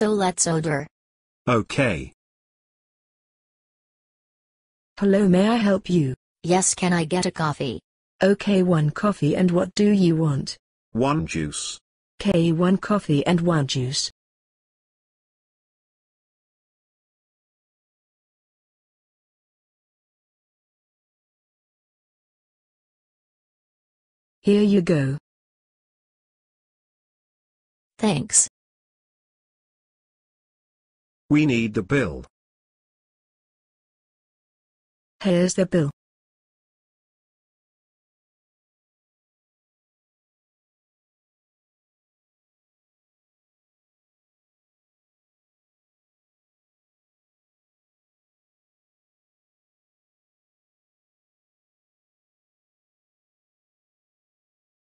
So let's order. Okay. Hello, may I help you? Yes, can I get a coffee? Okay, one coffee, and what do you want? One juice. Okay, one coffee and one juice. Here you go. Thanks. We need the bill. Here's the bill.